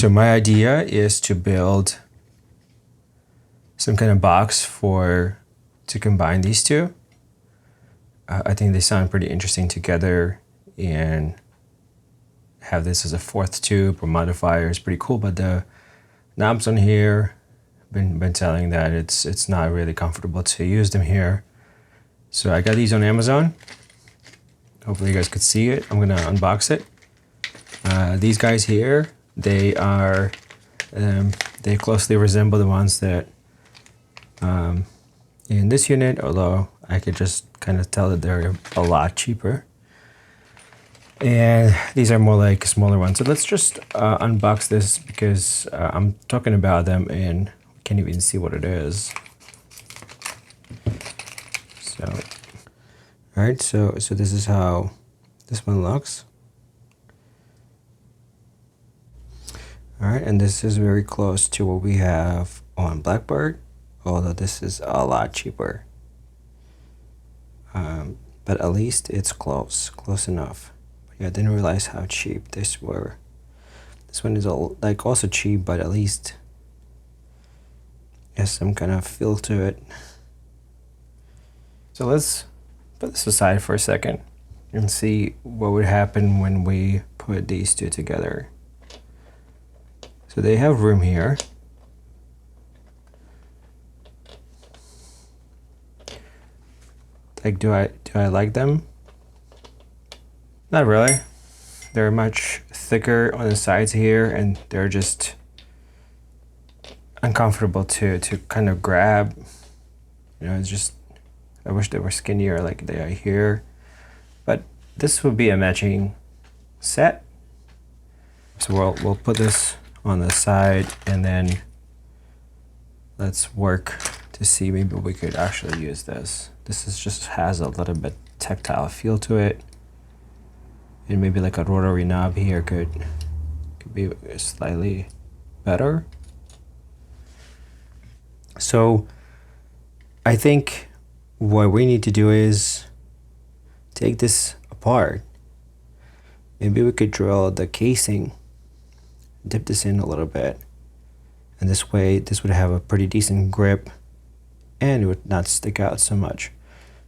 So my idea is to build some kind of box to combine these two. I think they sound pretty interesting together, and have this as a fourth tube or modifier is pretty cool. But the knobs on here, been telling that it's not really comfortable to use them here. So I got these on Amazon. Hopefully you guys could see it. I'm gonna unbox it. These guys here, they are they closely resemble the ones that in this unit, although I could just kind of tell that they're a lot cheaper. And these are more like smaller ones. So let's just unbox this, because I'm talking about them and can't even see what it is. So, all right, so this is how this one looks. All right, and this is very close to what we have on Blackbird, although this is a lot cheaper. But at least it's close enough. But yeah, I didn't realize how cheap this were. This one is like also cheap, but at least has some kind of feel to it. So let's put this aside for a second and see what would happen when we put these two together. So they have room here. Like, do I like them? Not really. They're much thicker on the sides here, and they're just uncomfortable to kind of grab. You know, it's just, I wish they were skinnier like they are here. But this would be a matching set. So we'll put this on the side, and then let's work to see maybe we could actually use this. This is just has a little bit tactile feel to it, and maybe like a rotary knob here could be slightly better. So I think what we need to do is take this apart. Maybe we could drill the casing, dip this in a little bit, and this way this would have a pretty decent grip and it would not stick out so much.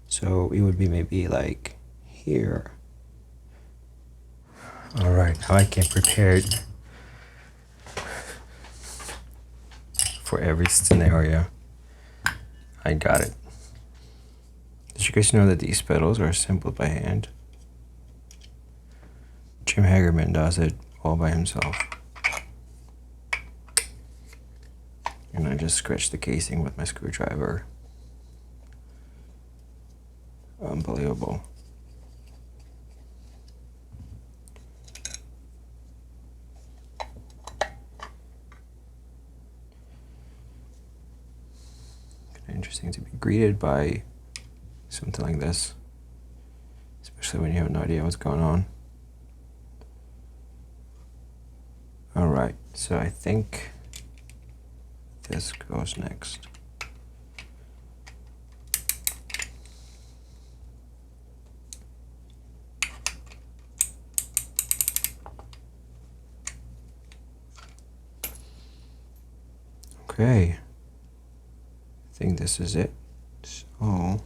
So it would be maybe like here. All right, now I came prepared for every scenario. I got it. Did you guys know that these pedals are assembled by hand? Jim Hagerman does it all by himself. And I just scratched the casing with my screwdriver. Unbelievable. Kind of interesting to be greeted by something like this, especially when you have no idea what's going on. All right, so I think this goes next. Okay, I think this is it. So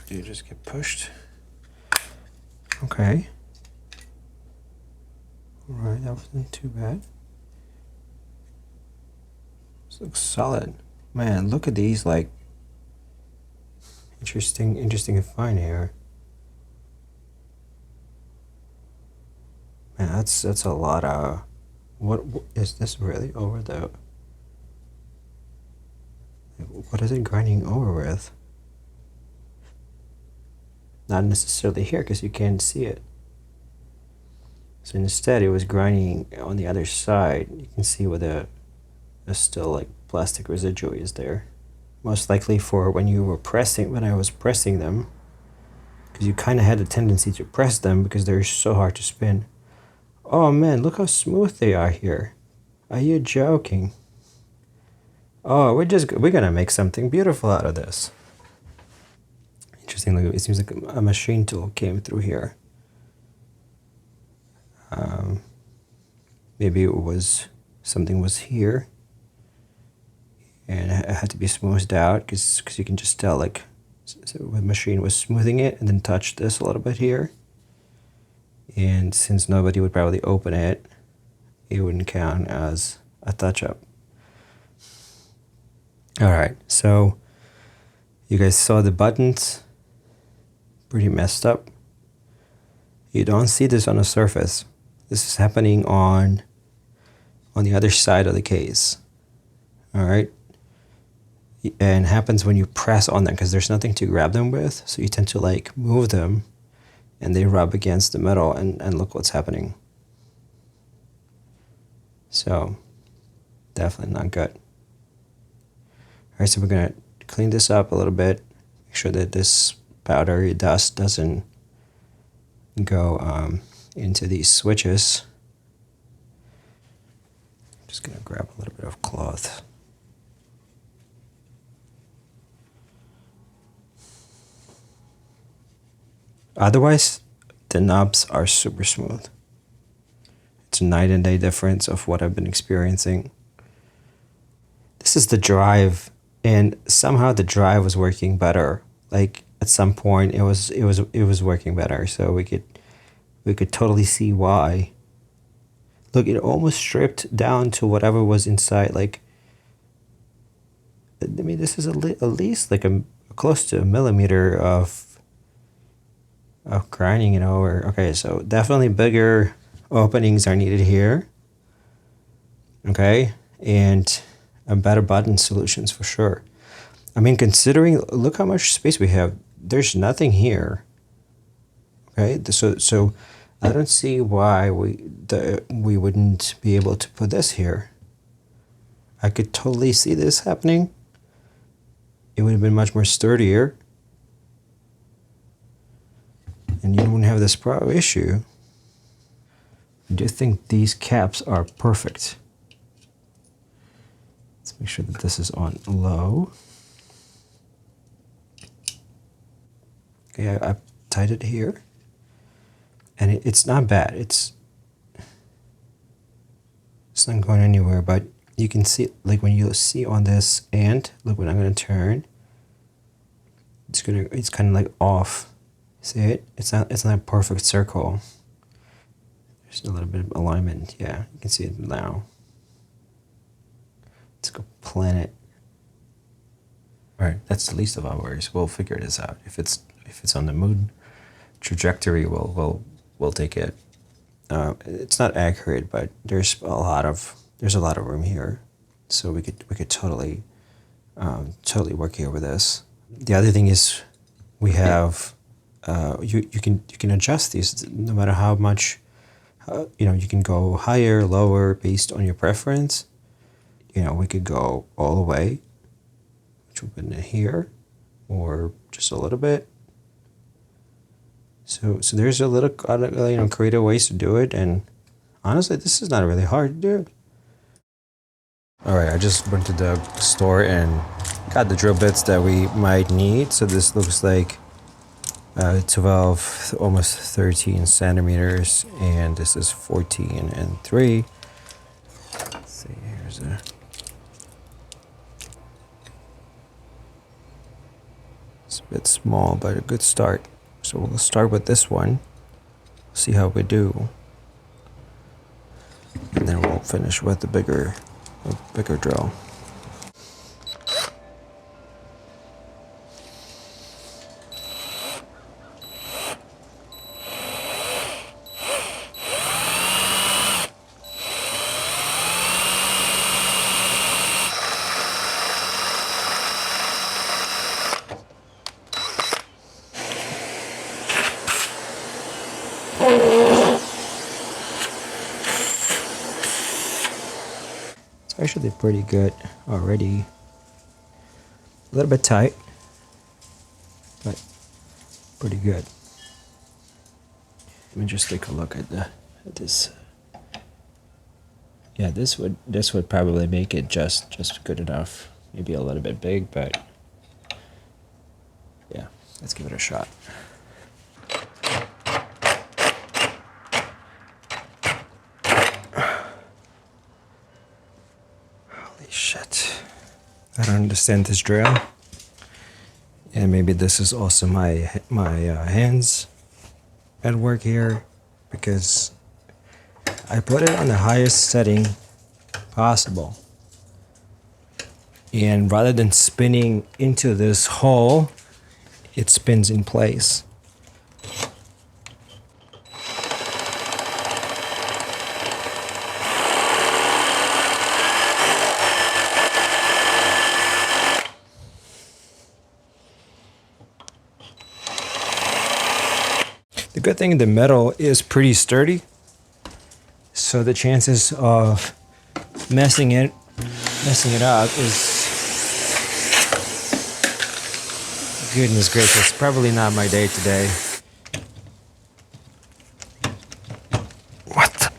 do you just get pushed? Okay. All right, that wasn't too bad. This looks solid. Man, look at these, like, interesting to find here. Man, that's a lot of, what is this really over the, what is it grinding over with? Not necessarily here because you can't see it. So instead it was grinding on the other side. You can see where there's still like plastic residue is there. Most likely for when you were pressing, when I was pressing them, because you kind of had a tendency to press them because they're so hard to spin. Oh man, look how smooth they are here. Are you joking? Oh, we're gonna make something beautiful out of this. Interestingly, it seems like a machine tool came through here. Maybe it was something was here, and it had to be smoothed out because you can just tell like so the machine was smoothing it and then touched this a little bit here. And since nobody would probably open it, it wouldn't count as a touch-up. All right, so you guys saw the buttons, pretty messed up. You don't see this on the surface. This is happening on the other side of the case. All right, and happens when you press on them because there's nothing to grab them with, so you tend to like move them and they rub against the metal, and look what's happening. So definitely not good. All right, so we're gonna clean this up a little bit, make sure that this powdery dust doesn't go into these switches. Just gonna grab a little bit of cloth. Otherwise, the knobs are super smooth. It's a night and day difference of what I've been experiencing. This is the drive, and somehow the drive was working better. Like at some point, it was working better. So we could totally see why. Look, it almost stripped down to whatever was inside. Like, I mean, this is at least like close to a millimeter of grinding it over. Okay, so definitely bigger openings are needed here. Okay, and better button solutions for sure. I mean, considering, look how much space we have. There's nothing here. Okay, so I don't see why we wouldn't be able to put this here. I could totally see this happening. It would have been much more sturdier, and you wouldn't have this issue. I do think these caps are perfect. Let's make sure that this is on low. Okay, I've tied it here, and it's not bad. It's not going anywhere, but you can see, like when you see on this end, look, when I'm gonna turn, it's kind of like off. See it? It's not a perfect circle. There's a little bit of alignment. Yeah, you can see it now. Let's go plan it. All right, that's the least of our worries. We'll figure this out. If it's on the moon trajectory, we'll take it. It's not accurate, but there's a lot of room here, so we could totally work here with this. The other thing is we have you can adjust these no matter how much. You can go higher, lower based on your preference. We could go all the way, which would be here, or just a little bit. So there's a little creative ways to do it, and honestly, this is not really hard to do. All right, I just went to the store and got the drill bits that we might need. So this looks like 12, almost 13 centimeters, and this is 14 and 3. Let's see, here's it's a bit small, but a good start. So we'll start with this one, see how we do, and then we'll finish with the bigger drill. It's actually pretty good already. A little bit tight, but pretty good. Let me just take a look at this. Yeah, this would probably make it just good enough. maybe a little bit big, but yeah, let's give it a shot. Holy shit. I don't understand this drill. And maybe this is also my hands at work here, because I put it on the highest setting possible. And rather than spinning into this hole, it spins in place. The good thing, the metal is pretty sturdy, so the chances of messing it up is, goodness gracious, probably not my day today. What the?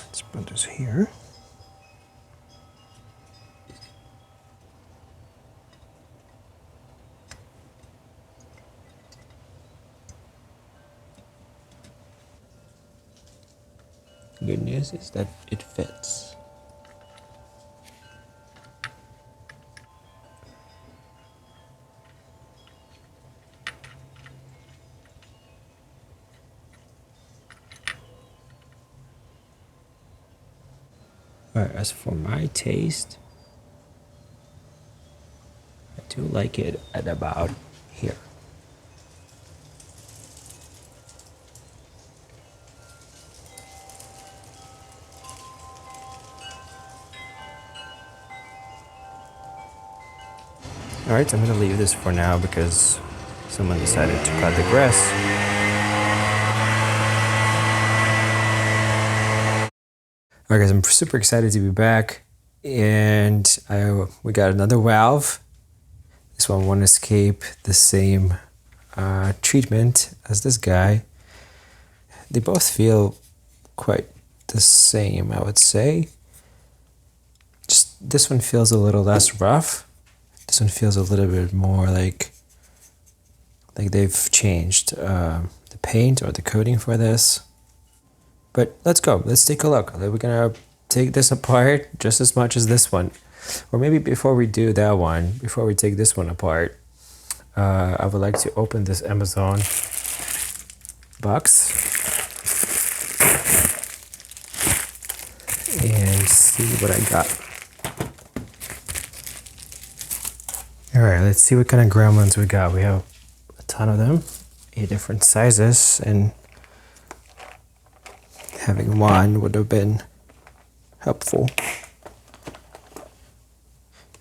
Let's put this here. Good news is that it fits. Alright, as for my taste, I do like it at about here. Alright, so I'm gonna leave this for now because someone decided to cut the grass. Alright guys, I'm super excited to be back, and we got another valve. This one won't escape the same treatment as this guy. They both feel quite the same, I would say. Just this one feels a little less rough. This one feels a little bit more like they've changed the paint or the coating for this. But let's go. Let's take a look. We're gonna take this apart just as much as this one. Or maybe before we do that one, before we take this one apart, I would like to open this Amazon box and see what I got. Alright, let's see what kind of gremlins we got. We have a ton of them, 8 different sizes, and having one would have been helpful.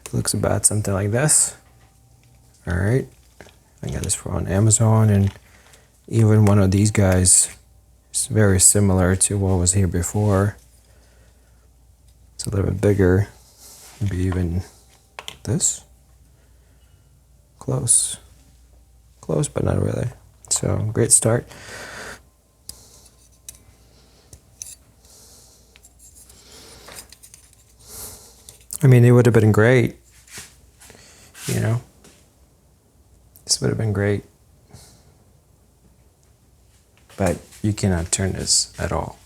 It looks about something like this. Alright, I got this on Amazon, and even one of these guys is very similar to what was here before. It's a little bit bigger, maybe even this. Close, but not really. So, great start. I mean, it would have been great, you know. This would have been great. But you cannot turn this at all.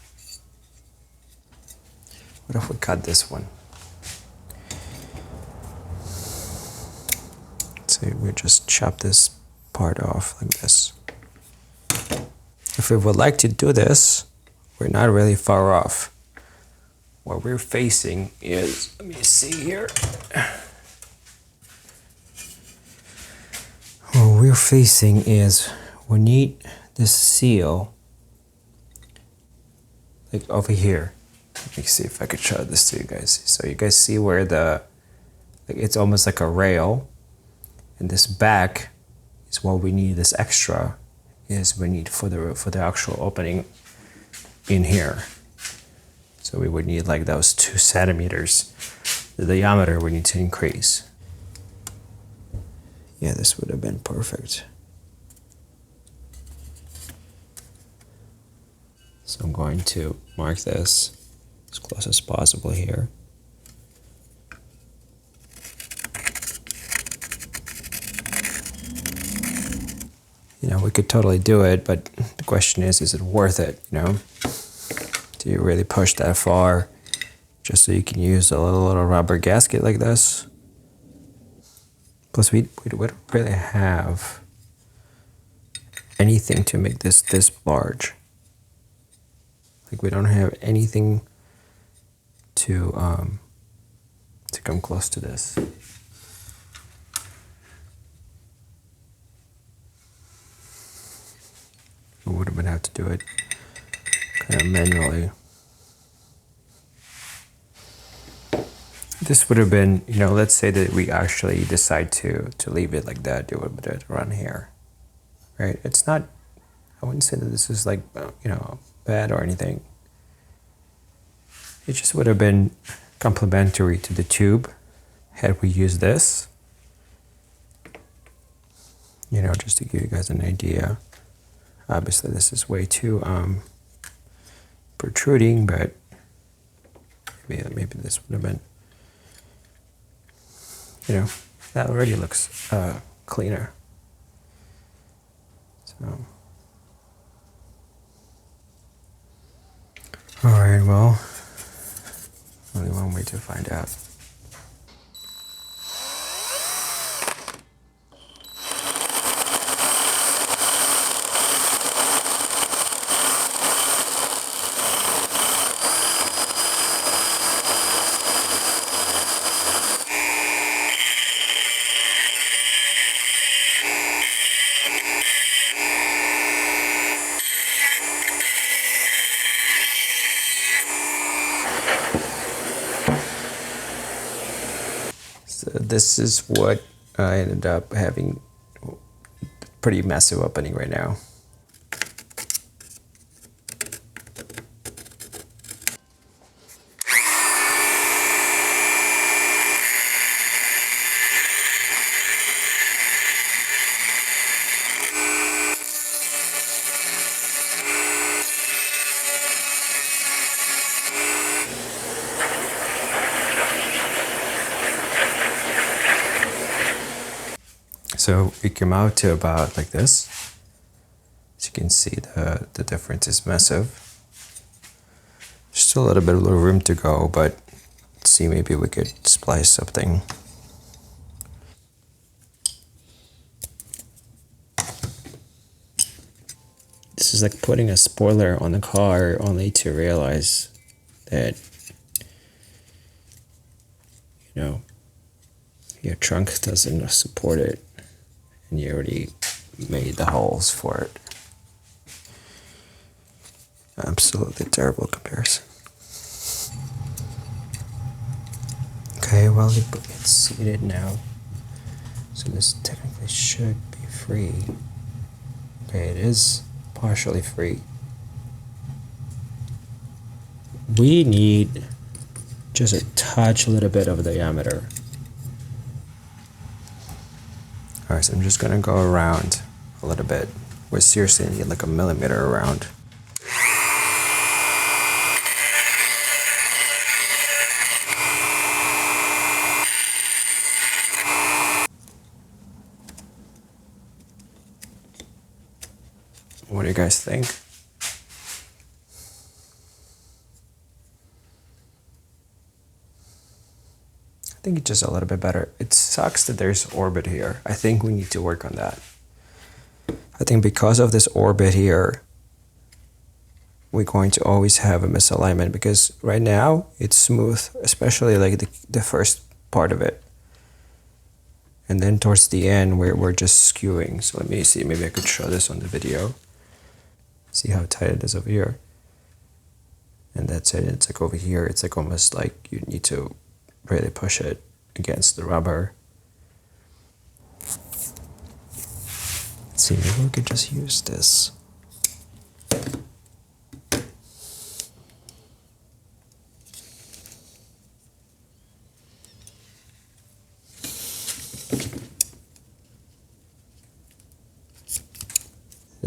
What if we cut this one? Say we just chop this part off like this. If we would like to do this, we're not really far off. What we're facing is, let me see here. What we're facing is we need this seal like over here. Let me see if I could show this to you guys. So you guys see where it's almost like a rail, and this back is what we need. This extra is we need for the actual opening in here. So we would need like those 2 centimeters. The diameter we need to increase. Yeah, this would have been perfect. So I'm going to mark this as close as possible here. You know, we could totally do it, but the question is it worth it, you know? Do you really push that far just so you can use a little rubber gasket like this? Plus, we don't really have anything to make this large. Like, we don't have anything to come close to this. We would have have to do it kind of manually. This would have been, you know, let's say that we actually decide to leave it like that, do it around here, right? It's not, I wouldn't say that this is like, you know, bad or anything. It just would have been complementary to the tube had we used this, you know, just to give you guys an idea. Obviously this is way too protruding, but maybe this would have been, you know, that already looks cleaner. So, all right, well, only one way to find out. So this is what I ended up having. Pretty massive opening right now. So we came out to about like this. As you can see, the difference is massive. Still a little bit of room to go, but let's see, maybe we could splice something. This is like putting a spoiler on the car only to realize that, you know, your trunk doesn't support it. And you already made the holes for it. Absolutely terrible comparison. Okay, well, it's seated now. So this technically should be free. Okay, it is partially free. We need just a touch, a little bit of diameter. All right, so I'm just gonna go around a little bit. We seriously need like a millimeter around. What do you guys think? I think it's just a little bit better. It sucks that there's orbit here. I think we need to work on that. I think because of this orbit here, we're going to always have a misalignment because right now it's smooth, especially like the first part of it. And then towards the end, we're just skewing. So let me see, maybe I could show this on the video. See how tight it is over here. And that's it, it's like over here, it's like almost like you need to really push it against the rubber. Let's see, maybe we could just use this.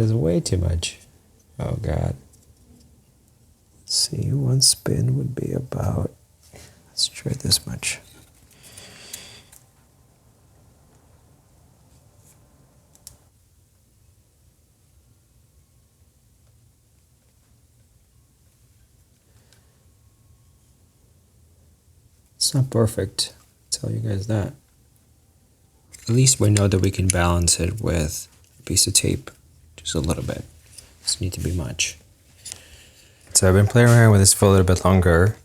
is way too much. Oh God. Let's see, one spin would be about, let's try this much. It's not perfect, I'll tell you guys that. At least we know that we can balance it with a piece of tape, just a little bit. Doesn't need to be much. So I've been playing around with this for a little bit longer.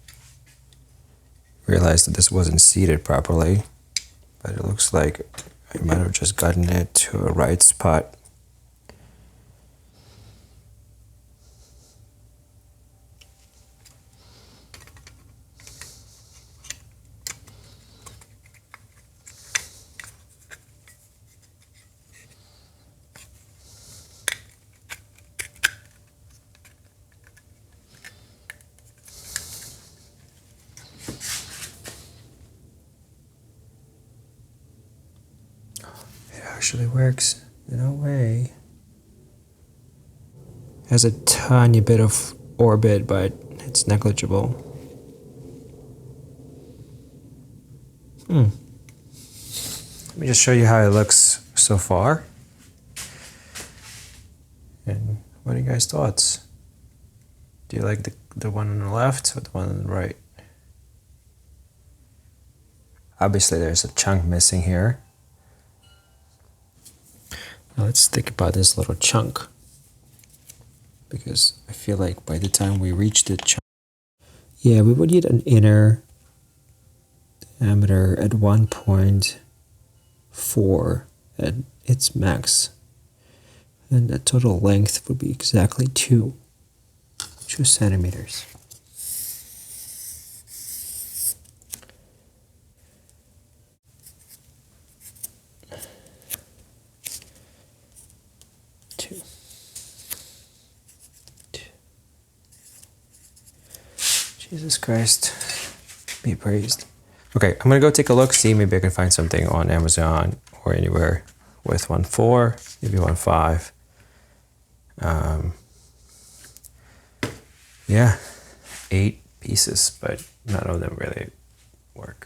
Realized that this wasn't seated properly, but it looks like I might have just gotten it to a right spot. Actually works. No way. Has a tiny bit of orbit, but it's negligible. Let me just show you how it looks so far. And what are you guys' thoughts? Do you like the one on the left or the one on the right? Obviously there's a chunk missing here. Now let's think about this little chunk, because I feel like by the time we reach the chunk, yeah, we would need an inner diameter at 1.4 at its max, and the total length would be exactly 2 centimeters. Jesus Christ, be praised. Okay, I'm gonna go take a look, see maybe I can find something on Amazon or anywhere with 1.4, maybe 1.5. Yeah, 8 pieces, but none of them really work.